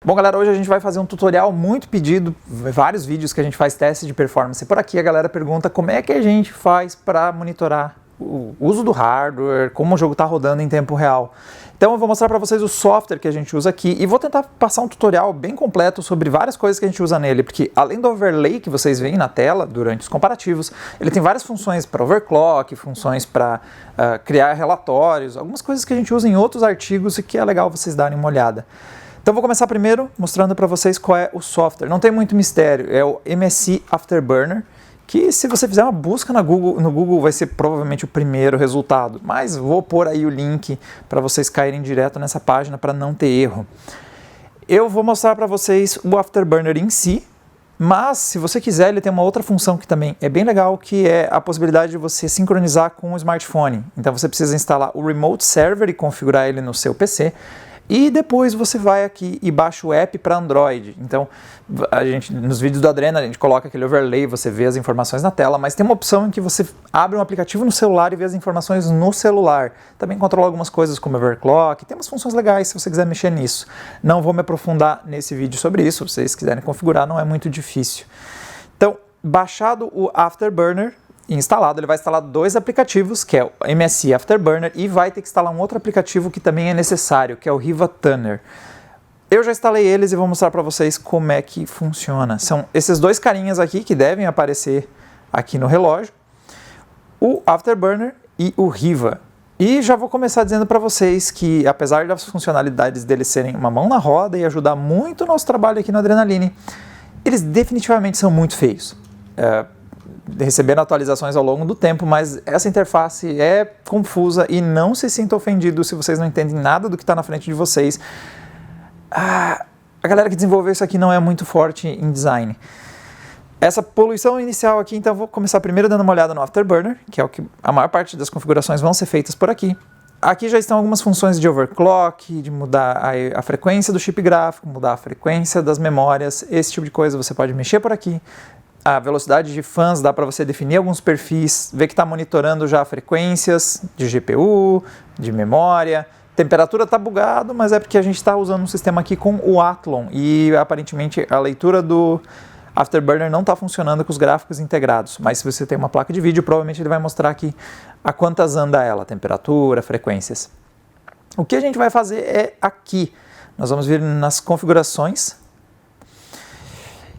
Bom, galera, hoje a gente vai fazer um tutorial muito pedido, vários vídeos que a gente faz teste de performance. Por aqui a galera pergunta como é que a gente faz para monitorar o uso do hardware, como o jogo está rodando em tempo real. Então eu vou mostrar para vocês o software que a gente usa aqui e vou tentar passar um tutorial bem completo sobre várias coisas que a gente usa nele, porque além do overlay que vocês veem na tela durante os comparativos, ele tem várias funções para overclock, funções para criar relatórios, algumas coisas que a gente usa em outros artigos e que é legal vocês darem uma olhada. Então vou começar primeiro mostrando para vocês qual é o software. Não tem muito mistério, é o MSI Afterburner, que se você fizer uma busca no Google vai ser provavelmente o primeiro resultado, mas vou pôr aí o link para vocês caírem direto nessa página para não ter erro. Eu vou mostrar para vocês o Afterburner em si, mas se você quiser ele tem uma outra função que também é bem legal, que é a possibilidade de você sincronizar com o smartphone. Então você precisa instalar o Remote Server e configurar ele no seu PC. E depois você vai aqui e baixa o app para Android. Então, nos vídeos do Adrena, a gente coloca aquele overlay, você vê as informações na tela, mas tem uma opção em que você abre um aplicativo no celular e vê as informações no celular. Também controla algumas coisas como overclock, tem umas funções legais se você quiser mexer nisso. Não vou me aprofundar nesse vídeo sobre isso, se vocês quiserem configurar, não é muito difícil. Então, baixado o Afterburner, instalado, ele vai instalar dois aplicativos, que é o MSI Afterburner, e vai ter que instalar um outro aplicativo que também é necessário, que é o Riva Tuner. Eu já instalei eles e vou mostrar para vocês como é que funciona. São esses dois carinhas aqui que devem aparecer aqui no relógio, o Afterburner e o Riva. E já vou começar dizendo para vocês que, apesar das funcionalidades deles serem uma mão na roda e ajudar muito o nosso trabalho aqui no Adrenaline, eles definitivamente são muito feios. Recebendo atualizações ao longo do tempo, mas essa interface é confusa e não se sinta ofendido se vocês não entendem nada do que está na frente de vocês. A galera que desenvolveu isso aqui não é muito forte em design. Essa poluição inicial aqui, então vou começar primeiro dando uma olhada no Afterburner, que é o que a maior parte das configurações vão ser feitas por aqui. Aqui já estão algumas funções de overclock, de mudar a frequência do chip gráfico, mudar a frequência das memórias, esse tipo de coisa você pode mexer por aqui. A velocidade de fãs, dá para você definir alguns perfis, ver que está monitorando já frequências de GPU, de memória. Temperatura está bugado, mas é porque a gente está usando um sistema aqui com o Athlon e aparentemente a leitura do Afterburner não está funcionando com os gráficos integrados. Mas se você tem uma placa de vídeo, provavelmente ele vai mostrar aqui a quantas anda ela, temperatura, frequências. O que a gente vai fazer é aqui. Nós vamos vir nas configurações.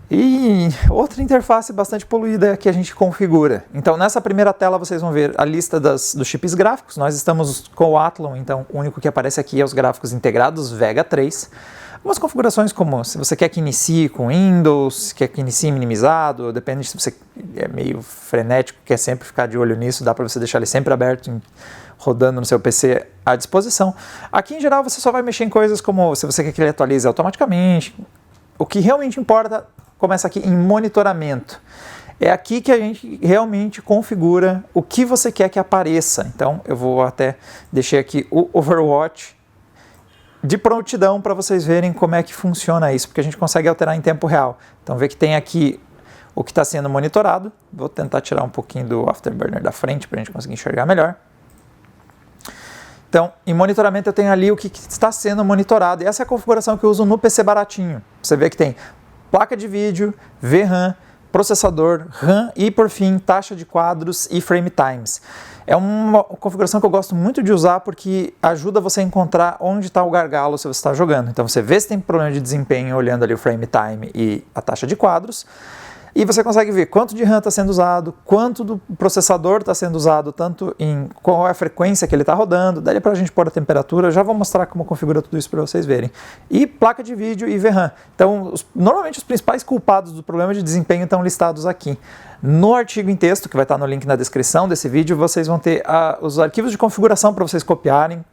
E outra interface bastante poluída é que a gente configura. Então nessa primeira tela vocês vão ver a lista dos chips gráficos. Nós estamos com o Athlon, então o único que aparece aqui é os gráficos integrados Vega 3. Algumas configurações como se você quer que inicie com Windows, quer que inicie minimizado, depende se você é meio frenético, quer sempre ficar de olho nisso, dá para você deixar ele sempre aberto, rodando no seu PC à disposição. Aqui em geral você só vai mexer em coisas como se você quer que ele atualize automaticamente. O que realmente importa começa aqui em monitoramento. É aqui que a gente realmente configura o que você quer que apareça. Então eu vou até deixar aqui o Overwatch de prontidão para vocês verem como é que funciona isso, porque a gente consegue alterar em tempo real. Então vê que tem aqui o que está sendo monitorado. Vou tentar tirar um pouquinho do Afterburner da frente para a gente conseguir enxergar melhor. Então, em monitoramento eu tenho ali o que está sendo monitorado. E essa é a configuração que eu uso no PC baratinho. Você vê que tem placa de vídeo, VRAM, processador, RAM e, por fim, taxa de quadros e frame times. É uma configuração que eu gosto muito de usar porque ajuda você a encontrar onde está o gargalo se você está jogando. Então você vê se tem problema de desempenho olhando ali o frame time e a taxa de quadros. E você consegue ver quanto de RAM está sendo usado, quanto do processador está sendo usado, tanto em qual é a frequência que ele está rodando. Daí para a gente pôr a temperatura, já vou mostrar como configura tudo isso para vocês verem. E placa de vídeo e VRAM. Então, normalmente os principais culpados do problema de desempenho estão listados aqui. No artigo em texto, que vai estar no link na descrição desse vídeo, vocês vão ter os arquivos de configuração para vocês copiarem,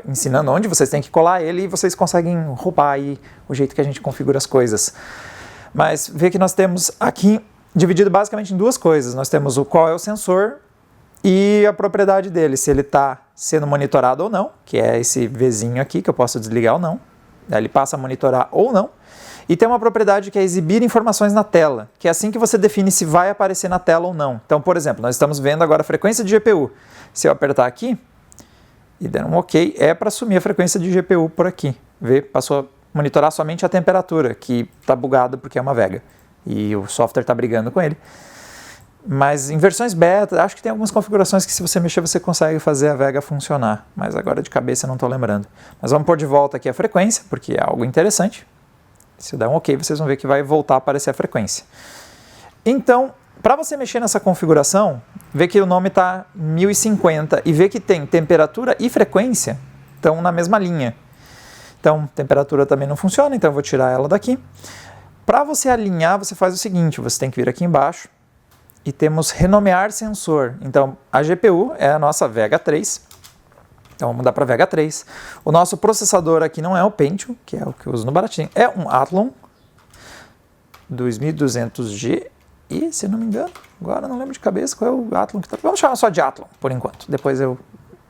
ensinando onde vocês têm que colar ele e vocês conseguem roubar aí o jeito que a gente configura as coisas. Mas vê que nós temos aqui dividido basicamente em duas coisas. Nós temos o qual é o sensor e a propriedade dele, se ele está sendo monitorado ou não, que é esse Vzinho aqui que eu posso desligar ou não. Ele passa a monitorar ou não. E tem uma propriedade que é exibir informações na tela, que é assim que você define se vai aparecer na tela ou não. Então, por exemplo, nós estamos vendo agora a frequência de GPU. Se eu apertar aqui e der um OK, é para assumir a frequência de GPU por aqui. Vê, passou monitorar somente a temperatura, que está bugado porque é uma Vega. E o software está brigando com ele. Mas em versões beta, acho que tem algumas configurações que se você mexer você consegue fazer a Vega funcionar. Mas agora de cabeça eu não estou lembrando. Mas vamos pôr de volta aqui a frequência, porque é algo interessante. Se eu der um OK, vocês vão ver que vai voltar a aparecer a frequência. Então, para você mexer nessa configuração, ver que o nome está 1050 e ver que tem temperatura e frequência estão na mesma linha. Então, temperatura também não funciona, então eu vou tirar ela daqui. Para você alinhar, você faz o seguinte, você tem que vir aqui embaixo e temos renomear sensor. Então, a GPU é a nossa Vega 3. Então, vamos mudar para Vega 3. O nosso processador aqui não é o Pentium, que é o que eu uso no baratinho, é um Athlon 2200G. E, se não me engano, agora não lembro de cabeça qual é o Athlon que está. Vamos chamar só de Athlon, por enquanto. Depois eu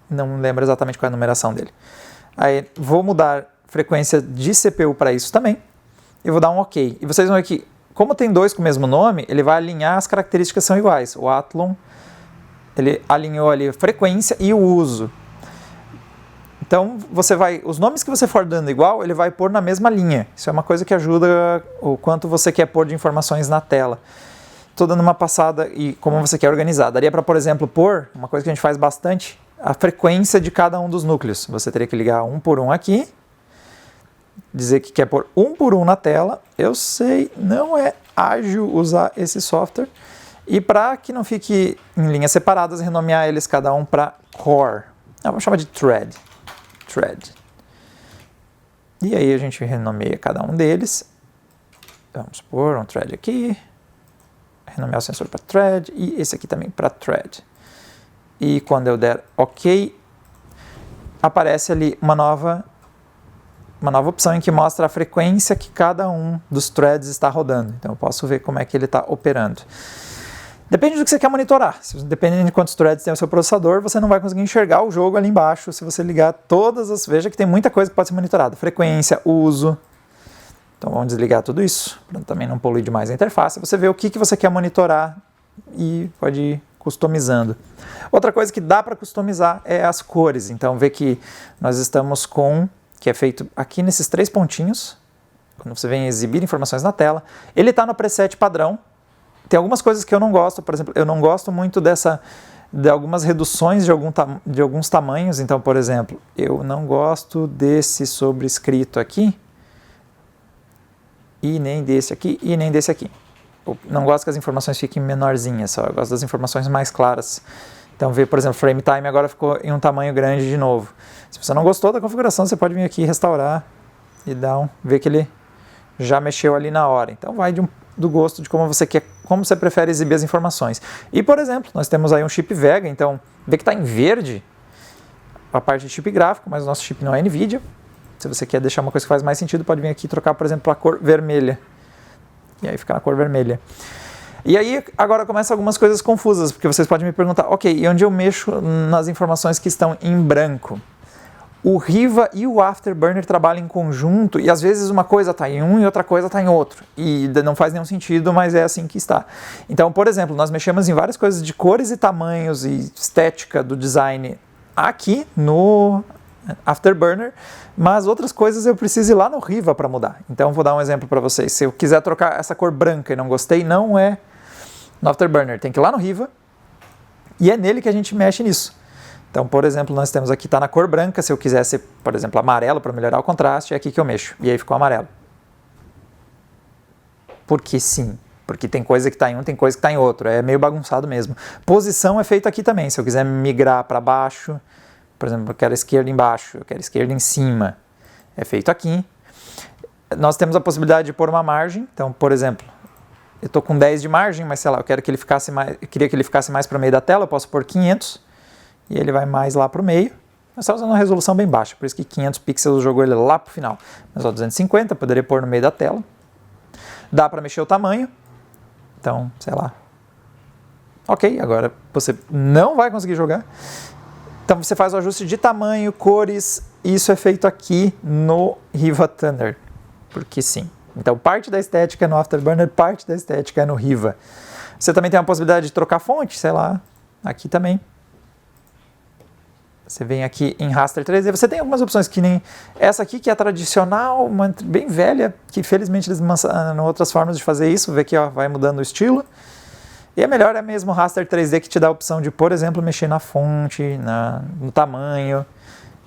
não lembro exatamente qual é a numeração dele. Aí, vou mudar frequência de CPU para isso também. E vou dar um OK. E vocês vão ver que, como tem dois com o mesmo nome, ele vai alinhar, as características são iguais. O Athlon, ele alinhou ali a frequência e o uso. Então, os nomes que você for dando igual, ele vai pôr na mesma linha. Isso é uma coisa que ajuda o quanto você quer pôr de informações na tela. Estou dando uma passada e como você quer organizar. Daria para, por exemplo, pôr, uma coisa que a gente faz bastante, a frequência de cada um dos núcleos. Você teria que ligar um por um aqui, dizer que quer pôr um por um na tela. Eu sei, não é ágil usar esse software. E para que não fique em linhas separadas, renomear eles cada um para core. Vamos chamar de thread. E aí a gente renomeia cada um deles. Vamos pôr um thread aqui. Renomear o sensor para thread e esse aqui também para thread. E quando eu der OK, aparece ali uma nova opção em que mostra a frequência que cada um dos threads está rodando. Então eu posso ver como é que ele está operando. Depende do que você quer monitorar. Dependendo de quantos threads tem o seu processador, você não vai conseguir enxergar o jogo ali embaixo se você ligar todas as... Veja que tem muita coisa que pode ser monitorada. Frequência, uso. Então vamos desligar tudo isso, para também não poluir demais a interface. Você vê o que você quer monitorar e pode ir customizando. Outra coisa que dá para customizar é as cores. Então vê que nós estamos com, que é feito aqui nesses 3 pontinhos, quando você vem exibir informações na tela. Ele está no preset padrão. Tem algumas coisas que eu não gosto, por exemplo, eu não gosto muito de algumas reduções de alguns tamanhos. Então, por exemplo, eu não gosto desse sobrescrito aqui, e nem desse aqui, e nem desse aqui. Eu não gosto que as informações fiquem menorzinhas, só eu gosto das informações mais claras. Então, ver, por exemplo, frame time agora ficou em um tamanho grande de novo. Se você não gostou da configuração, você pode vir aqui restaurar e ver que ele já mexeu ali na hora. Então, vai do gosto de como você quer, como você prefere exibir as informações. E, por exemplo, nós temos aí um chip Vega, então, vê que está em verde a parte de chip gráfico, mas o nosso chip não é NVIDIA. Se você quer deixar uma coisa que faz mais sentido, pode vir aqui e trocar, por exemplo, para a cor vermelha. E aí fica na cor vermelha. E aí, agora começam algumas coisas confusas, porque vocês podem me perguntar, ok, e onde eu mexo nas informações que estão em branco? O Riva e o Afterburner trabalham em conjunto e às vezes uma coisa está em um e outra coisa está em outro. E não faz nenhum sentido, mas é assim que está. Então, por exemplo, nós mexemos em várias coisas de cores e tamanhos e estética do design aqui no Afterburner, mas outras coisas eu preciso ir lá no Riva para mudar. Então, vou dar um exemplo para vocês. Se eu quiser trocar essa cor branca e não gostei, não é no Afterburner. Tem que ir lá no Riva e é nele que a gente mexe nisso. Então, por exemplo, nós temos aqui, está na cor branca, se eu quiser ser, por exemplo, amarelo para melhorar o contraste, é aqui que eu mexo. E aí ficou amarelo. Porque sim. Porque tem coisa que está em um, tem coisa que está em outro. É meio bagunçado mesmo. Posição é feito aqui também. Se eu quiser migrar para baixo, por exemplo, eu quero esquerda embaixo, eu quero esquerda em cima. É feito aqui. Nós temos a possibilidade de pôr uma margem. Então, por exemplo, eu estou com 10 de margem, mas sei lá, eu queria que ele ficasse mais para o meio da tela, eu posso pôr 500. E ele vai mais lá para o meio. Nós estamos usando uma resolução bem baixa, por isso que 500 pixels jogou ele lá para o final. Mas 250, poderia pôr no meio da tela. Dá para mexer o tamanho. Então, sei lá. Ok, agora você não vai conseguir jogar. Então você faz o ajuste de tamanho, cores. Isso é feito aqui no Riva Thunder. Porque sim. Então parte da estética é no Afterburner, parte da estética é no Riva. Você também tem a possibilidade de trocar fonte, sei lá. Aqui também. Você vem aqui em Raster 3D, você tem algumas opções que nem essa aqui, que é tradicional, uma bem velha, que felizmente eles lançaram outras formas de fazer isso, vê que ó, vai mudando o estilo. E a melhor é mesmo o Raster 3D, que te dá a opção de, por exemplo, mexer na fonte, no tamanho,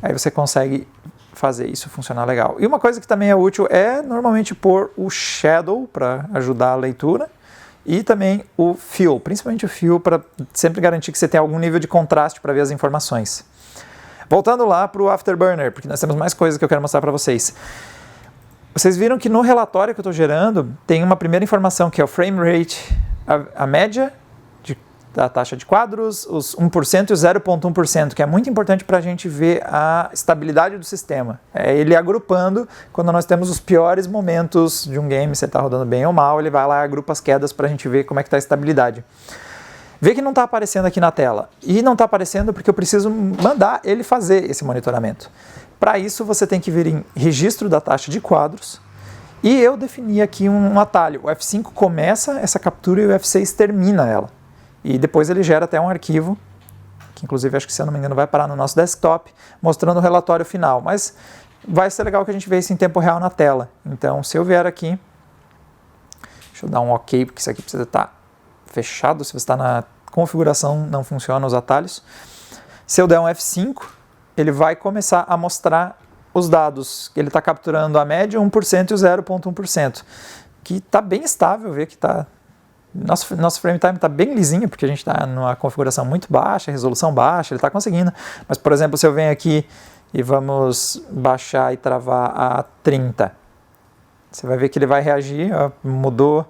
aí você consegue fazer isso funcionar legal. E uma coisa que também é útil é normalmente pôr o Shadow para ajudar a leitura, e também o Fill, principalmente o Fill, para sempre garantir que você tem algum nível de contraste para ver as informações. Voltando lá para o Afterburner, porque nós temos mais coisas que eu quero mostrar para vocês. Vocês viram que no relatório que eu estou gerando, tem uma primeira informação que é o frame rate, a média da taxa de quadros, os 1% e o 0,1%, que é muito importante para a gente ver a estabilidade do sistema. É ele agrupando, quando nós temos os piores momentos de um game, se está rodando bem ou mal, ele vai lá e agrupa as quedas para a gente ver como é que está a estabilidade. Vê que não está aparecendo aqui na tela. E não está aparecendo porque eu preciso mandar ele fazer esse monitoramento. Para isso, você tem que vir em registro da taxa de quadros e eu defini aqui um atalho. O F5 começa essa captura e o F6 termina ela. E depois ele gera até um arquivo, que inclusive acho que, se eu não me engano, vai parar no nosso desktop, mostrando o relatório final. Mas vai ser legal que a gente veja isso em tempo real na tela. Então, se eu vier aqui, deixa eu dar um OK, porque isso aqui precisa estar fechado. Se você está na configuração, não funciona os atalhos. Se eu der um F5, ele vai começar a mostrar os dados. Ele está capturando a média, 1% e o 0,1%, que está bem estável, vê que está... Nosso frame time está bem lisinho, porque a gente está numa configuração muito baixa, resolução baixa, ele está conseguindo. Mas, por exemplo, se eu venho aqui e vamos baixar e travar a 30, você vai ver que ele vai reagir, ó, mudou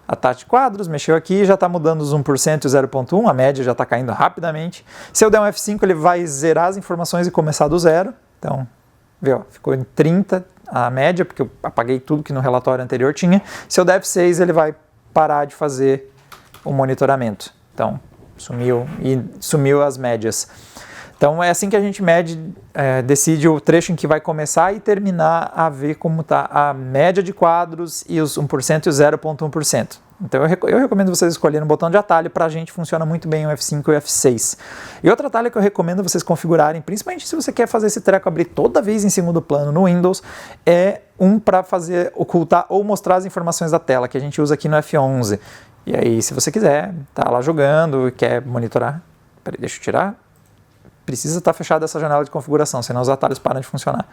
a taxa de quadros, mexeu aqui, já está mudando os 1% e o 0,1%, a média já está caindo rapidamente. Se eu der um F5, ele vai zerar as informações e começar do zero. Então, vê, ó, ficou em 30 a média, porque eu apaguei tudo que no relatório anterior tinha. Se eu der F6, ele vai parar de fazer o monitoramento. Então, sumiu as médias. Então, é assim que a gente decide o trecho em que vai começar e terminar a ver como está a média de quadros e os 1% e o 0,1%. Então, eu recomendo vocês escolherem um botão de atalho. Para a gente funciona muito bem o F5 e o F6. E outro atalho que eu recomendo vocês configurarem, principalmente se você quer fazer esse treco abrir toda vez em segundo plano no Windows, é para fazer ocultar ou mostrar as informações da tela, que a gente usa aqui no F11. E aí, se você quiser, tá lá jogando e quer monitorar, peraí, deixa eu tirar. Precisa estar fechada essa janela de configuração, senão os atalhos param de funcionar.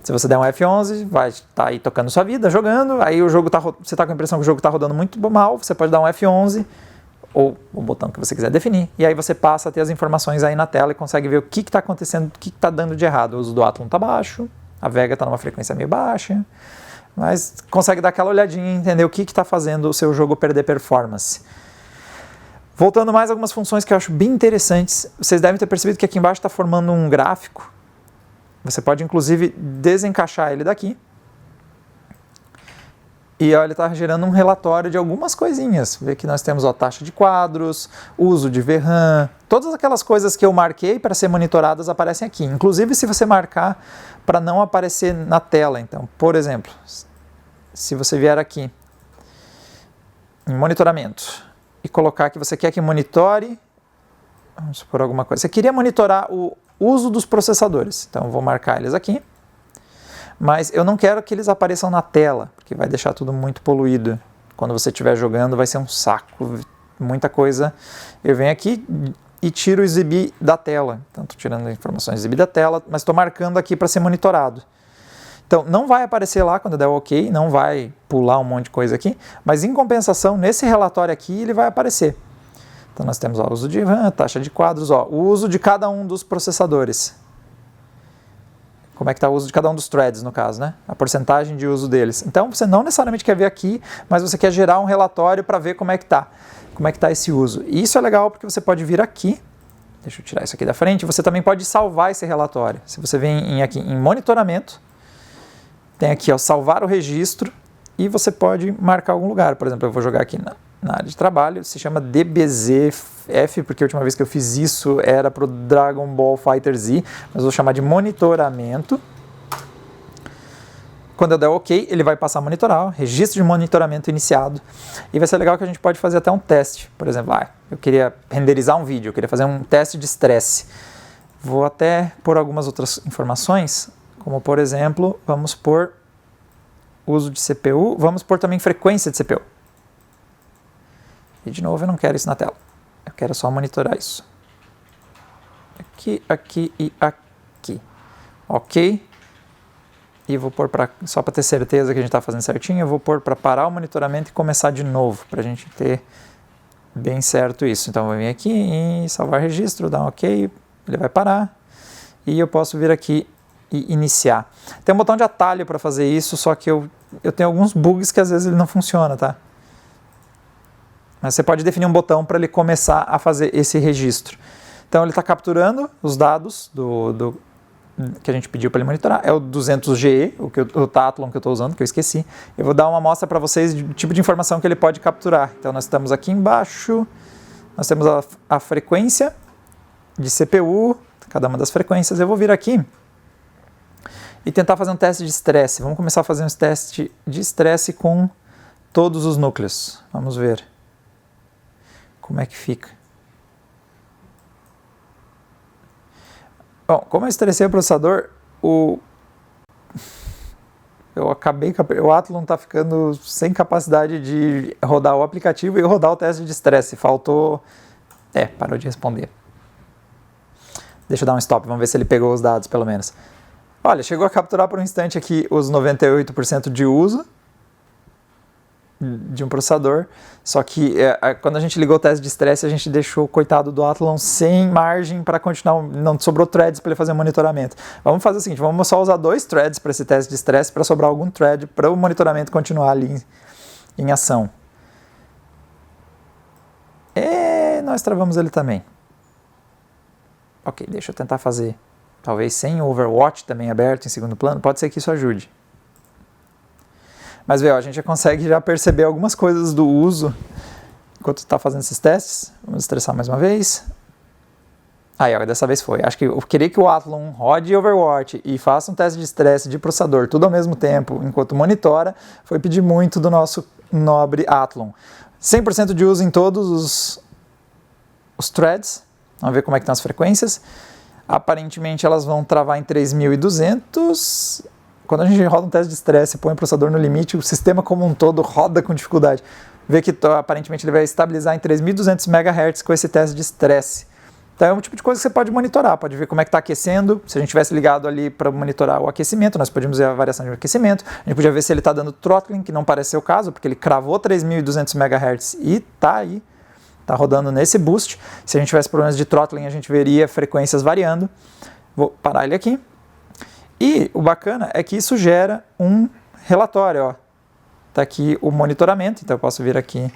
Se você der um F11, vai estar aí tocando sua vida, jogando, aí o jogo você está com a impressão que o jogo está rodando muito mal, você pode dar um F11, ou o botão que você quiser definir, e aí você passa a ter as informações aí na tela e consegue ver o que está acontecendo, o que está dando de errado. O uso do Atom está baixo, a Vega está numa frequência meio baixa, mas consegue dar aquela olhadinha e entender o que está fazendo o seu jogo perder performance. Voltando mais algumas funções que eu acho bem interessantes, vocês devem ter percebido que aqui embaixo está formando um gráfico. Você pode inclusive desencaixar ele daqui. E ó, ele está gerando um relatório de algumas coisinhas. Vê que nós temos a taxa de quadros, uso de VRAM, todas aquelas coisas que eu marquei para ser monitoradas aparecem aqui. Inclusive se você marcar para não aparecer na tela. Então, por exemplo, se você vier aqui em monitoramento e colocar que você quer que monitore, vamos supor alguma coisa, você queria monitorar o uso dos processadores, então eu vou marcar eles aqui, mas eu não quero que eles apareçam na tela, porque vai deixar tudo muito poluído. Quando você estiver jogando vai ser um saco, muita coisa. Eu venho aqui e tiro o exibir da tela, então estou tirando informações exibir da tela, mas estou marcando aqui para ser monitorado. Então, não vai aparecer lá quando eu der o OK, não vai pular um monte de coisa aqui, mas em compensação, nesse relatório aqui, ele vai aparecer. Então, nós temos o uso de RAM, taxa de quadros, o uso de cada um dos processadores. Como é que está o uso de cada um dos threads, no caso, né? A porcentagem de uso deles. Então, você não necessariamente quer ver aqui, mas você quer gerar um relatório para ver como é que está esse uso. E isso é legal porque você pode vir aqui, deixa eu tirar isso aqui da frente, você também pode salvar esse relatório. Se você vem aqui em monitoramento, tem aqui, ó, salvar o registro e você pode marcar algum lugar. Por exemplo, eu vou jogar aqui na área de trabalho, se chama DBZF, porque a última vez que eu fiz isso era para o Dragon Ball FighterZ, mas eu vou chamar de monitoramento. Quando eu der OK, ele vai passar a monitorar, ó, registro de monitoramento iniciado. E vai ser legal que a gente pode fazer até um teste. Por exemplo, eu queria renderizar um vídeo, eu queria fazer um teste de estresse. Vou até pôr algumas outras informações, como por exemplo, vamos pôr uso de CPU, vamos pôr também frequência de CPU. E de novo eu não quero isso na tela, eu quero só monitorar isso. Aqui, aqui e aqui. Ok. E vou pôr só para ter certeza que a gente está fazendo certinho, eu vou pôr para parar o monitoramento e começar de novo, para a gente ter bem certo isso. Então eu vou vir aqui e salvar registro, dar um ok, ele vai parar. E eu posso vir aqui e iniciar. Tem um botão de atalho para fazer isso, só que eu tenho alguns bugs que às vezes ele não funciona, tá? Mas você pode definir um botão para ele começar a fazer esse registro. Então ele está capturando os dados que a gente pediu para ele monitorar, é o 200GE, o Tathlon que eu estou usando, que eu esqueci. Eu vou dar uma amostra para vocês do tipo de informação que ele pode capturar. Então nós estamos aqui embaixo, nós temos a frequência de CPU, cada uma das frequências. Eu vou vir aqui e tentar fazer um teste de estresse. Vamos começar a fazer um teste de estresse com todos os núcleos. Vamos ver como é que fica. Bom, como eu estressei o processador, o Athlon está ficando sem capacidade de rodar o aplicativo e rodar o teste de estresse. Faltou... parou de responder. Deixa eu dar um stop, vamos ver se ele pegou os dados, pelo menos. Olha, chegou a capturar por um instante aqui os 98% de uso de um processador, só que quando a gente ligou o teste de estresse, a gente deixou o coitado do Athlon sem margem para continuar, não sobrou threads para ele fazer o monitoramento. Vamos fazer o seguinte, vamos só usar 2 threads para esse teste de estresse, para sobrar algum thread para o monitoramento continuar ali em ação. E nós travamos ele também. Ok, deixa eu tentar fazer, talvez sem o Overwatch também aberto em segundo plano, pode ser que isso ajude. Mas, a gente já consegue perceber algumas coisas do uso enquanto está fazendo esses testes. Vamos estressar mais uma vez. Aí, dessa vez foi. Acho que eu queria que o Athlon rode Overwatch e faça um teste de estresse de processador tudo ao mesmo tempo, enquanto monitora, foi pedir muito do nosso nobre Athlon. 100% de uso em todos os threads. Vamos ver como é que estão as frequências. Aparentemente, elas vão travar em 3.200. Quando a gente roda um teste de estresse e põe o processador no limite, o sistema como um todo roda com dificuldade. Vê que aparentemente ele vai estabilizar em 3.200 MHz com esse teste de estresse. Então é um tipo de coisa que você pode monitorar, pode ver como é que está aquecendo. Se a gente tivesse ligado ali para monitorar o aquecimento, nós podíamos ver a variação de aquecimento. A gente podia ver se ele está dando throttling, que não parece ser o caso, porque ele cravou 3.200 MHz e está aí, está rodando nesse boost. Se a gente tivesse problemas de throttling, a gente veria frequências variando. Vou parar ele aqui. E o bacana é que isso gera um relatório, Está aqui o monitoramento, então eu posso vir aqui,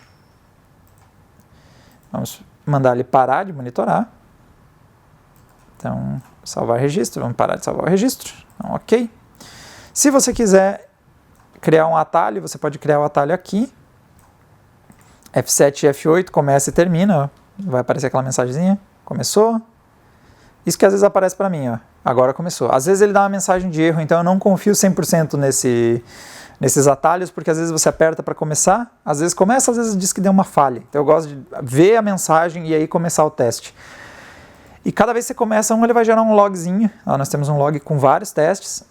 vamos mandar ele parar de monitorar. Então, salvar registro, vamos parar de salvar o registro, então, ok. Se você quiser criar um atalho, você pode criar o atalho aqui, F7 e F8, começa e termina, vai aparecer aquela mensagenzinha, começou. Isso que às vezes aparece para mim, agora começou. Às vezes ele dá uma mensagem de erro, então eu não confio 100% nesses atalhos, porque às vezes você aperta para começar, às vezes começa, às vezes diz que deu uma falha. Então eu gosto de ver a mensagem e aí começar o teste. E cada vez que você começa ele vai gerar um logzinho. Nós temos um log com vários testes.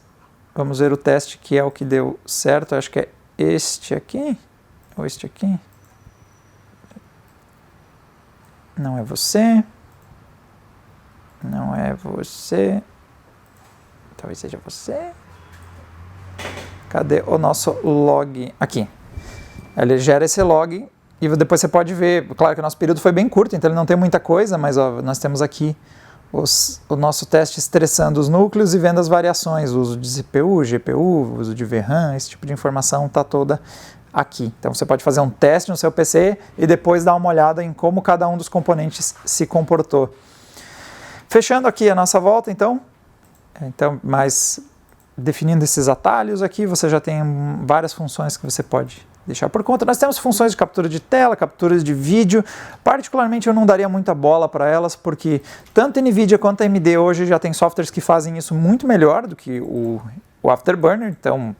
Vamos ver o teste que é o que deu certo, acho que é este aqui, ou este aqui. Não é você. Não é você. Talvez seja você. Cadê o nosso log? Aqui. Ele gera esse log e depois você pode ver. Claro que o nosso período foi bem curto, então ele não tem muita coisa, mas nós temos aqui o nosso teste estressando os núcleos e vendo as variações, o uso de CPU, GPU, o uso de VRAM, esse tipo de informação está toda aqui. Então você pode fazer um teste no seu PC e depois dar uma olhada em como cada um dos componentes se comportou. Fechando aqui a nossa volta, então, mas definindo esses atalhos aqui, você já tem várias funções que você pode deixar por conta. Nós temos funções de captura de tela, capturas de vídeo. Particularmente eu não daria muita bola para elas, porque tanto a NVIDIA quanto a AMD hoje já tem softwares que fazem isso muito melhor do que o Afterburner. Então,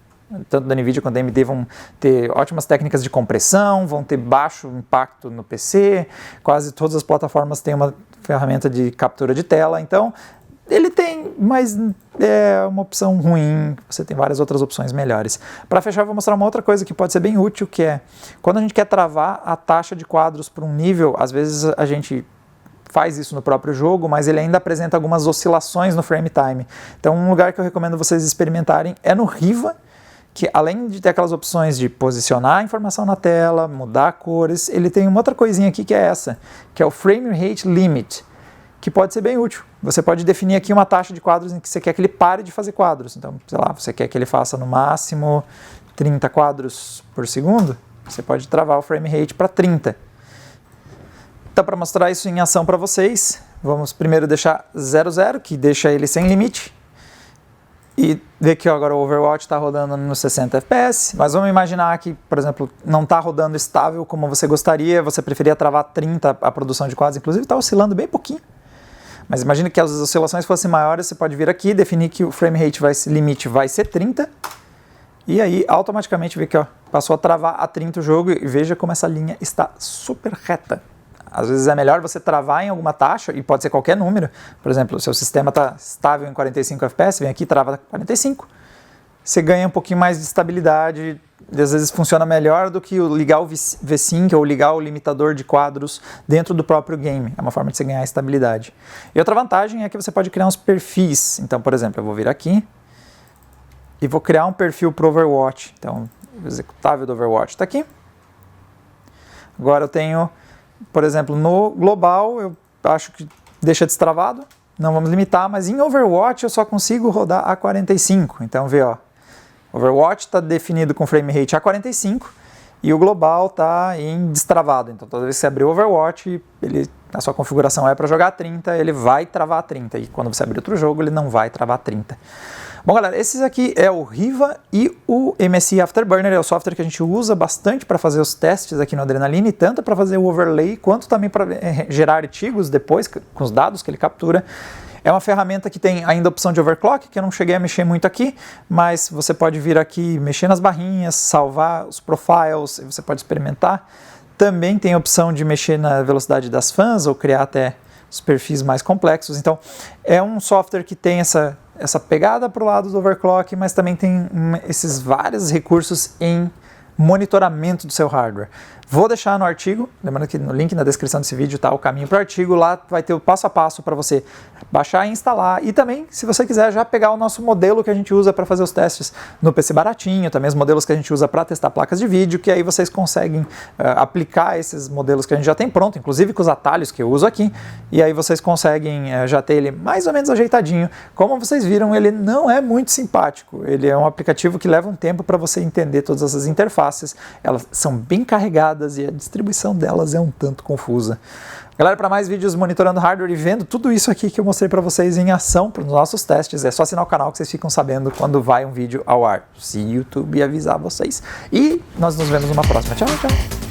tanto da NVIDIA quanto da AMD vão ter ótimas técnicas de compressão, vão ter baixo impacto no PC, quase todas as plataformas têm uma ferramenta de captura de tela. Então, Ele tem, mas é uma opção ruim, você tem várias outras opções melhores. Para fechar, eu vou mostrar uma outra coisa que pode ser bem útil, que é quando a gente quer travar a taxa de quadros para um nível, às vezes a gente faz isso no próprio jogo, mas ele ainda apresenta algumas oscilações no frame time. Então um lugar que eu recomendo vocês experimentarem é no Riva, que além de ter aquelas opções de posicionar a informação na tela, mudar cores, ele tem uma outra coisinha aqui que é essa, que é o Frame Rate Limit, que pode ser bem útil. Você pode definir aqui uma taxa de quadros em que você quer que ele pare de fazer quadros. Então, sei lá, você quer que ele faça no máximo 30 quadros por segundo, você pode travar o frame rate para 30. Então, para mostrar isso em ação para vocês, vamos primeiro deixar 00, que deixa ele sem limite. E ver que agora o Overwatch está rodando nos 60 FPS, mas vamos imaginar que, por exemplo, não está rodando estável como você gostaria, você preferia travar 30 a produção de quadros, inclusive está oscilando bem pouquinho. Mas imagine que as oscilações fossem maiores, você pode vir aqui, definir que o frame rate limite vai ser 30, e aí automaticamente ver que ó, passou a travar a 30 o jogo, e veja como essa linha está super reta. Às vezes é melhor você travar em alguma taxa, e pode ser qualquer número. Por exemplo, o seu sistema está estável em 45 FPS, vem aqui e trava 45. Você ganha um pouquinho mais de estabilidade, às vezes funciona melhor do que ligar o V-Sync ou ligar o limitador de quadros dentro do próprio game. É uma forma de você ganhar estabilidade. E outra vantagem é que você pode criar uns perfis. Então, por exemplo, eu vou vir aqui e vou criar um perfil para o Overwatch. Então, o executável do Overwatch está aqui. Agora eu tenho, por exemplo, no global, eu acho que deixa destravado. Não vamos limitar, mas em Overwatch eu só consigo rodar a 45. Então, vê, ó. Overwatch está definido com frame rate a 45 e o global está em destravado. Então, toda vez que você abrir o Overwatch, a sua configuração é para jogar a 30, ele vai travar a 30. E quando você abrir outro jogo, ele não vai travar a 30. Bom, galera, esses aqui é o Riva e o MSI Afterburner. É o software que a gente usa bastante para fazer os testes aqui no Adrenaline, tanto para fazer o overlay, quanto também para gerar artigos depois, com os dados que ele captura. É uma ferramenta que tem ainda a opção de overclock, que eu não cheguei a mexer muito aqui, mas você pode vir aqui, mexer nas barrinhas, salvar os profiles, você pode experimentar. Também tem a opção de mexer na velocidade das fãs ou criar até os perfis mais complexos. Então, é um software que tem essa pegada para o lado do overclock, mas também tem esses vários recursos em monitoramento do seu hardware. Vou deixar no artigo, lembrando que no link na descrição desse vídeo está o caminho para o artigo, lá vai ter o passo a passo para você baixar e instalar, e também, se você quiser, já pegar o nosso modelo que a gente usa para fazer os testes no PC baratinho, também os modelos que a gente usa para testar placas de vídeo, que aí vocês conseguem aplicar esses modelos que a gente já tem pronto, inclusive com os atalhos que eu uso aqui, e aí vocês conseguem já ter ele mais ou menos ajeitadinho. Como vocês viram, ele não é muito simpático, ele é um aplicativo que leva um tempo para você entender todas essas interfaces, elas são bem carregadas, e a distribuição delas é um tanto confusa. Galera, para mais vídeos monitorando hardware e vendo tudo isso aqui que eu mostrei para vocês em ação para os nossos testes, é só assinar o canal que vocês ficam sabendo quando vai um vídeo ao ar. Se o YouTube avisar vocês. E nós nos vemos numa próxima. Tchau, tchau!